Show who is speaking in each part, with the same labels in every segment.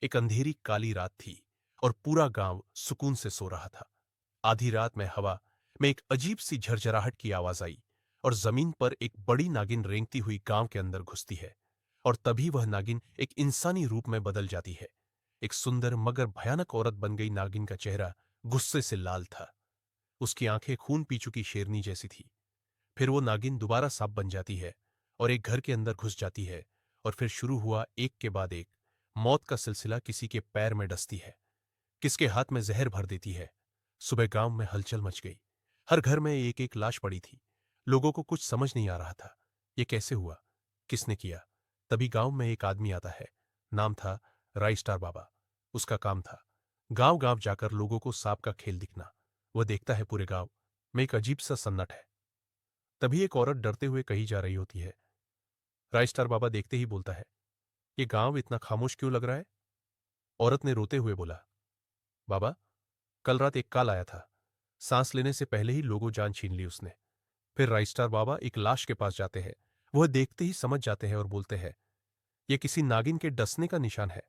Speaker 1: एक अंधेरी काली रात थी और पूरा गांव सुकून से सो रहा था। आधी रात में हवा में एक अजीब सी झरझराहट की आवाज आई और जमीन पर एक बड़ी नागिन रेंगती हुई गांव के अंदर घुसती है। और तभी वह नागिन एक इंसानी रूप में बदल जाती है। एक सुंदर मगर भयानक औरत बन गई नागिन का चेहरा गुस्से से लाल था। उसकी आंखें खून पी चुकी शेरनी जैसी थी। फिर वो नागिन दोबारा सांप बन जाती है और एक घर के अंदर घुस जाती है। और फिर शुरू हुआ एक के बाद एक मौत का सिलसिला। किसी के पैर में डसती है, किसके हाथ में जहर भर देती है। सुबह गांव में हलचल मच गई। हर घर में एक एक लाश पड़ी थी। लोगों को कुछ समझ नहीं आ रहा था, ये कैसे हुआ, किसने किया। तभी गांव में एक आदमी आता है। नाम था राई स्टार बाबा। उसका काम था गांव गांव जाकर लोगों को सांप का खेल दिखना। वह देखता है पूरे गांव में एक अजीब सा सन्नाट है। तभी एक औरत डरते हुए कही जा रही होती है। राई स्टार बाबा देखते ही बोलता है, ये गांव इतना खामोश क्यों लग रहा है। औरत ने रोते हुए बोला, बाबा, कल रात एक काल आया था। सांस लेने से पहले ही लोगों जान छीन ली उसने। फिर राइस्टार बाबा एक लाश के पास जाते हैं। वह देखते ही समझ जाते हैं और बोलते हैं, यह किसी नागिन के डसने का निशान है।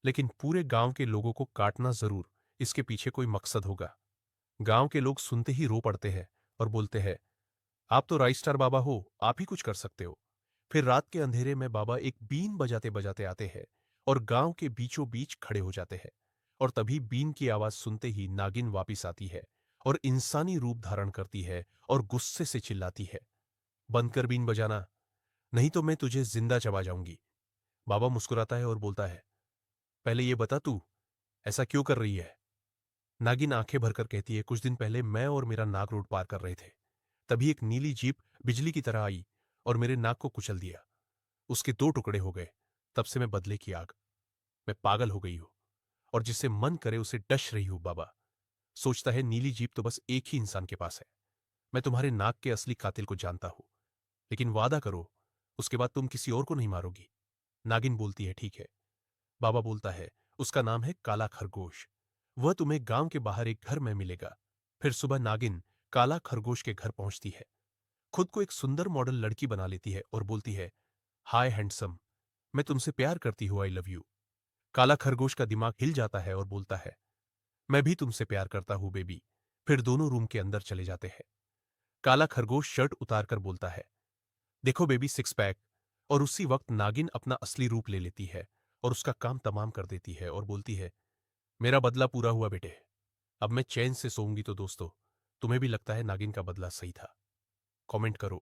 Speaker 1: लेकिन पूरे गांव के लोगों को काटना जरूर, इसके पीछे कोई मकसद होगा। गांव के लोग सुनते ही रो पड़ते हैं और बोलते हैं, आप तो राइस्टार बाबा हो, आप ही कुछ कर सकते हो। फिर रात के अंधेरे में बाबा एक बीन बजाते बजाते आते हैं और गांव के बीचों बीच खड़े हो जाते हैं। और तभी बीन की आवाज सुनते ही नागिन वापिस आती है और इंसानी रूप धारण करती है और गुस्से से चिल्लाती है, बंद कर बीन बजाना, नहीं तो मैं तुझे जिंदा चबा जाऊंगी। बाबा मुस्कुराता है और बोलता है, पहले ये बता तू ऐसा क्यों कर रही है। नागिन आंखें भरकर कहती है, कुछ दिन पहले मैं और मेरा नाग रोड पार कर रहे थे। तभी एक नीली जीप बिजली की तरह आई और मेरे नाक को कुचल दिया। उसके दो टुकड़े हो गए। तब से मैं बदले की आग, मैं पागल हो गई हूं और जिसे मन करे उसे डश रही हूं। बाबा सोचता है, नीली जीप तो बस एक ही इंसान के पास है। मैं तुम्हारे नाक के असली कातिल को जानता हूं, लेकिन वादा करो उसके बाद तुम किसी और को नहीं मारोगी। नागिन बोलती है, ठीक है। बाबा बोलता है, उसका नाम है काला खरगोश। वह तुम्हें गांव के बाहर एक घर में मिलेगा। फिर सुबह नागिन काला खरगोश के घर पहुंचती है। खुद को एक सुंदर मॉडल लड़की बना लेती है और बोलती है, हाय हैंडसम, मैं तुमसे प्यार करती हूं, आई लव यू। काला खरगोश का दिमाग हिल जाता है और बोलता है, मैं भी तुमसे प्यार करता हूं बेबी। फिर दोनों रूम के अंदर चले जाते हैं। काला खरगोश शर्ट उतारकर बोलता है, देखो बेबी, सिक्स पैक। और उसी वक्त नागिन अपना असली रूप ले लेती है और उसका काम तमाम कर देती है और बोलती है, मेरा बदला पूरा हुआ बेटे, अब मैं चैन से सोऊंगी। तो दोस्तों, तुम्हें भी लगता है नागिन का बदला सही था? कमेंट करो।